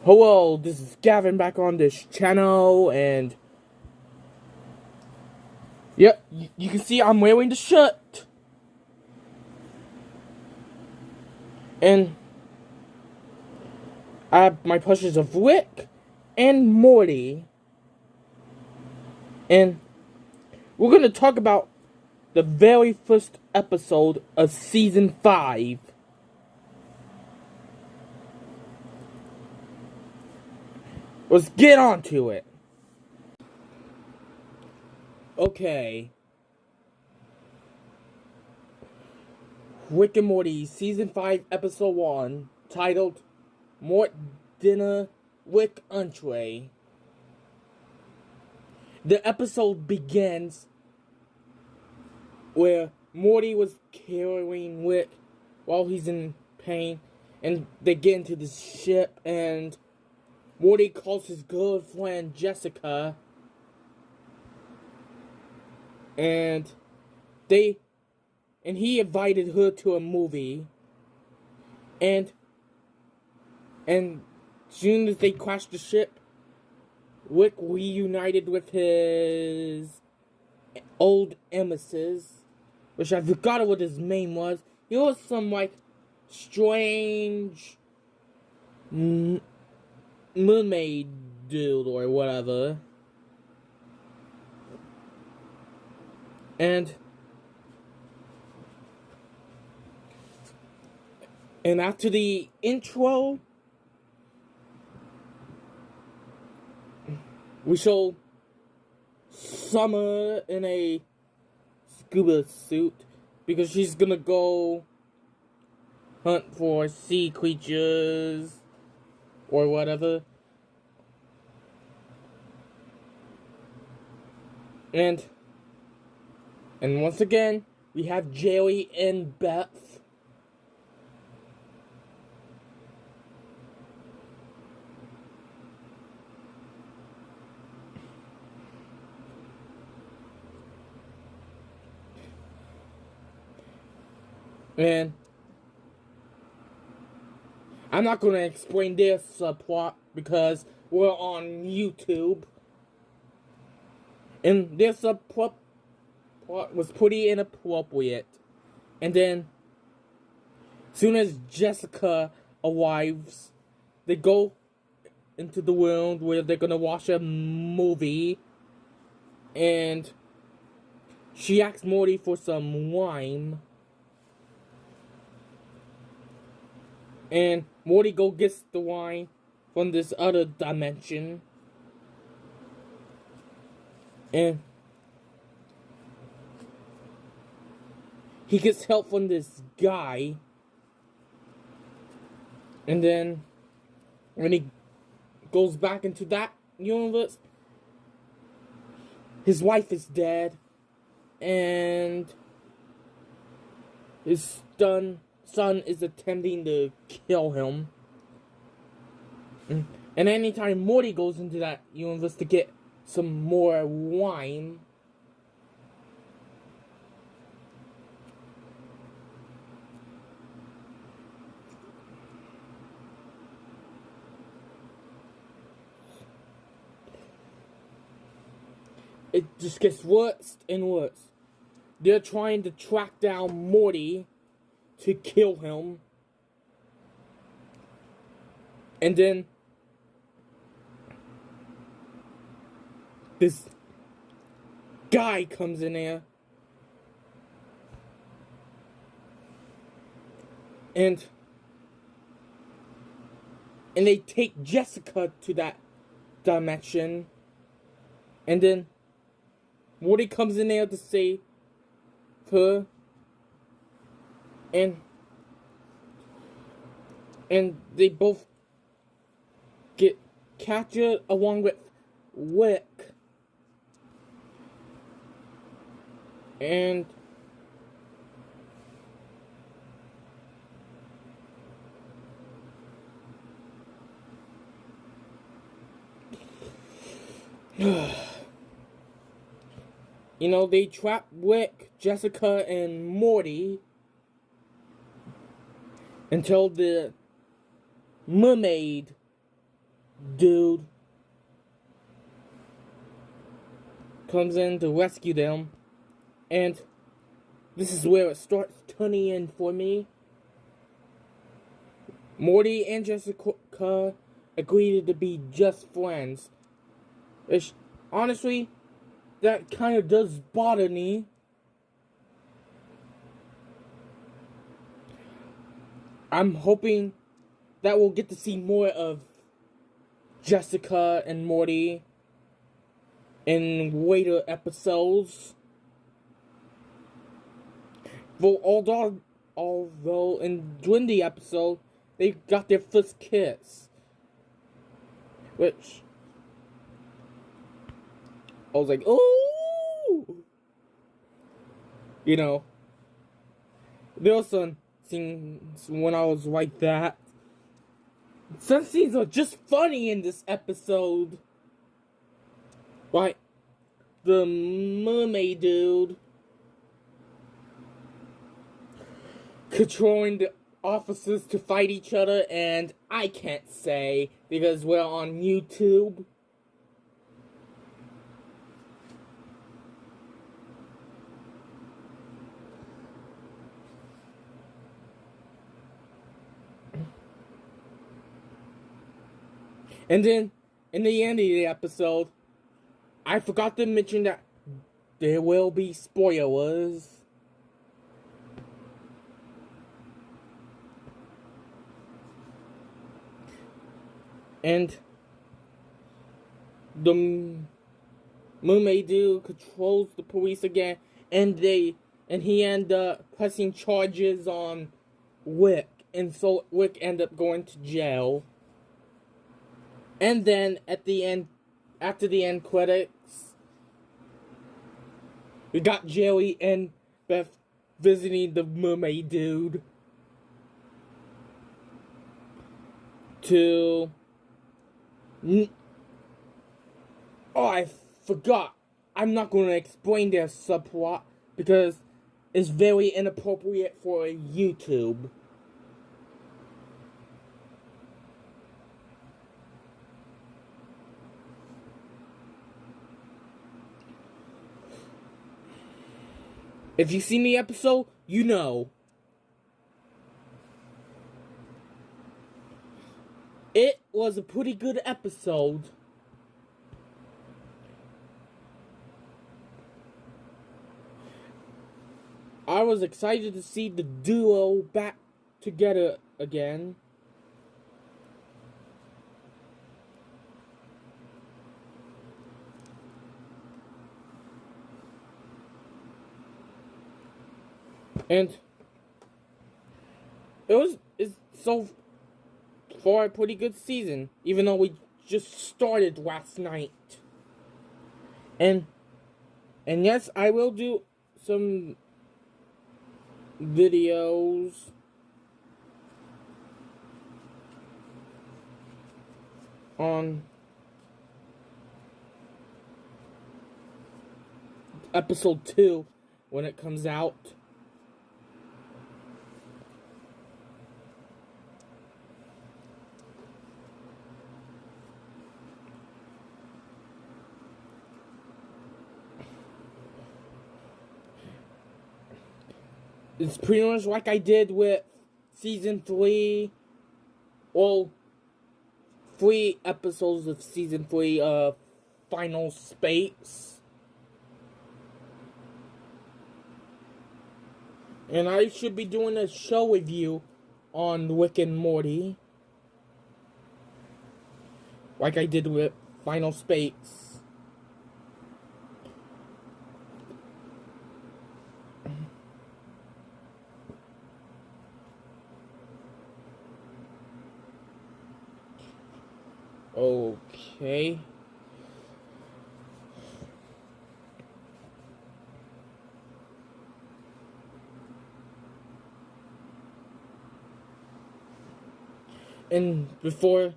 Hello, this is Gavin back on this channel, and yep, you can see I'm wearing the shirt. And I have my plushes of Rick and Morty. And we're going to talk about the very first episode of Season 5. Let's get on to it. Okay. Rick and Morty, Season 5, Episode 1, titled Mort Dinner Rick Entree. The episode begins where Morty was carrying Rick while he's in pain, and they get into the ship, and Morty calls his girlfriend Jessica, and he invited her to a movie, and soon as they crashed the ship, Rick reunited with his old emissaries, which I forgot what his name was. He was some, strange mermaid dude or whatever. And after the intro, we show Summer in a scuba suit because she's gonna go hunt for sea creatures or whatever. And once again, we have Jerry and Beth. And I'm not going to explain this plot because we're on YouTube. And this plot was pretty inappropriate. And then, soon as Jessica arrives, they go into the world where they're going to watch a movie. And she asks Morty for some wine. And Morty gets the wine from this other dimension. And he gets help from this guy. And then when he goes back into that universe, his wife is dead. And his son is attempting to kill him. And anytime Morty goes into that universe to get some more wine, it just gets worse and worse. They're trying to track down Morty to kill him. And then this guy comes in there. And they take Jessica to that dimension. And then Morty comes in there to save her. And they both get captured along with Rick. And they trap Rick, Jessica, and Morty until the mermaid dude comes in to rescue them, and this is where it starts turning in for me. Morty and Jessica agreed to be just friends. Honestly, that kind of does bother me. I'm hoping that we'll get to see more of Jessica and Morty in later episodes. Although during the episode, they got their first kiss. Which, I was like, ooh! You know, there was some scenes when I was like that. Some scenes are just funny in this episode. Like, the mermaid dude controlling the officers to fight each other, and I can't say because we're on YouTube. And then, in the end of the episode, I forgot to mention that there will be spoilers. And the mermaid dude controls the police again, and he ended up pressing charges on Wick, and so Wick ended up going to jail. And then at the end, after the end credits, we got Jerry and Beth visiting the mermaid dude to... Oh, I forgot. I'm not going to explain their subplot because it's very inappropriate for YouTube. If you've seen the episode, you know. It was a pretty good episode. I was excited to see the duo back together again. And it's so far a pretty good season, even though we just started last night. And yes, I will do some videos on episode 2 when it comes out. It's pretty much like I did with season 3. Well, 3 episodes of season 3, Final Space. And I should be doing a show review on Rick and Morty, like I did with Final Space. Okay. And before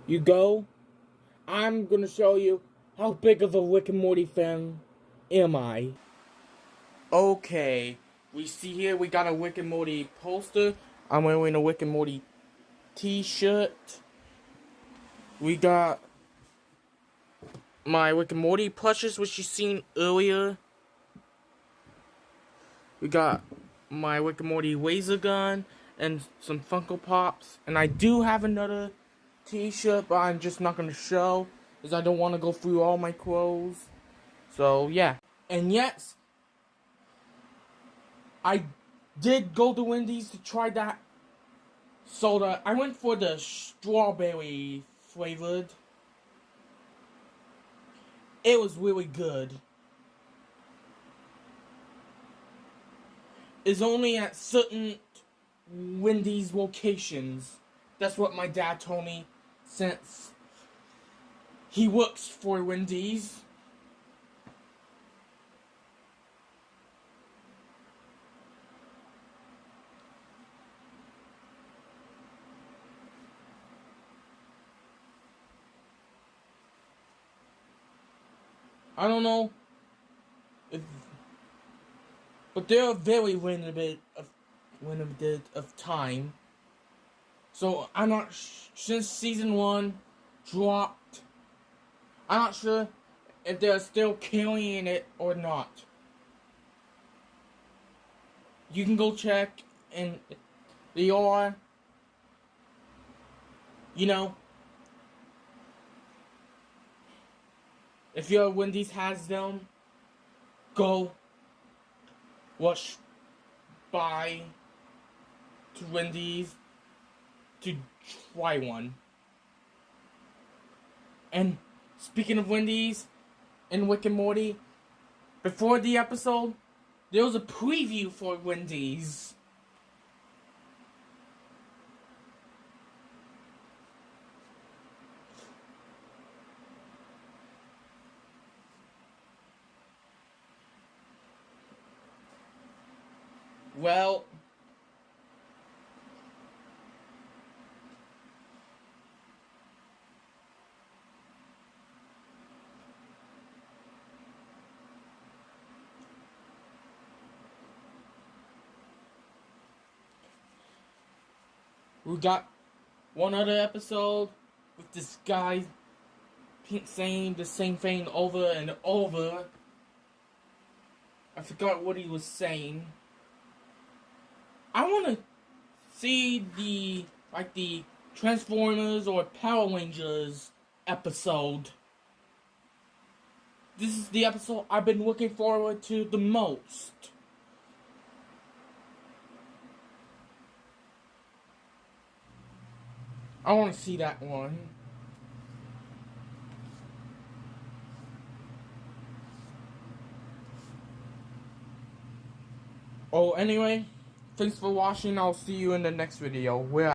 you go, I'm gonna show you how big of a Rick and Morty fan am I. Okay, we see here we got a Rick and Morty poster I'm wearing a Rick and Morty t-shirt. We got my Rick and Morty plushes, which you seen earlier. We got my Rick and Morty laser gun and some Funko Pops. And I do have another t-shirt, but I'm just not going to show, because I don't want to go through all my clothes. So, yeah. And yes, I did go to Wendy's to try that soda. I went for the strawberry flavored. It was really good. It's only at certain Wendy's locations. That's what my dad told me, since he works for Wendy's. I don't know if, but they're very limited of time. So I'm not since season 1 dropped. I'm not sure if they're still carrying it or not. You can go check, and they are. You know, if your Wendy's has them, go rush by to Wendy's to try one. And speaking of Wendy's and Rick and Morty, before the episode, there was a preview for Wendy's. Well, we got one other episode with this guy saying the same thing over and over. I forgot what he was saying. I want to see the Transformers or Power Rangers episode. This is the episode I've been looking forward to the most. I want to see that one. Oh, anyway, thanks for watching. I'll see you in the next video.